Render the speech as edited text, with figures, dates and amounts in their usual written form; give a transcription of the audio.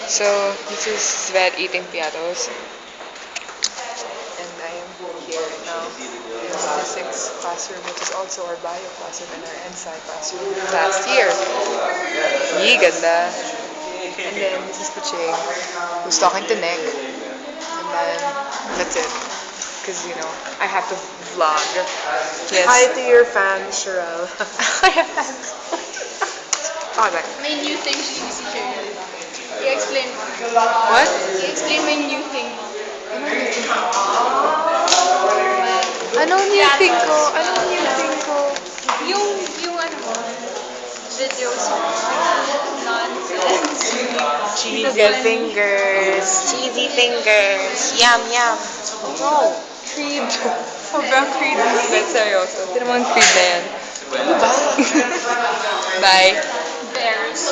So, this is Svet eating piatos. And I am here right now in physics classroom, which is also our bio classroom and our NSci classroom last year. Yee, ganda. And then this is Puching, who's talking to Nick. And then that's it. Because, I have to vlog. Yes. Hi to your fan, Sherelle. I have fans. Okay. May new thing si Cheryl. I-explain mo. What? I-explain mo yung new thing mo. Anong new thing ko? Anong new thing ko? Yung ano mo, videos mo. Nonsense. Cheesy fingers. Cheesy fingers. Yum, yum. No. Creed. Sobrang Creed ni Svet, seryoso. Hindi naman Creed na yan. Ano ba? Bye. Bears.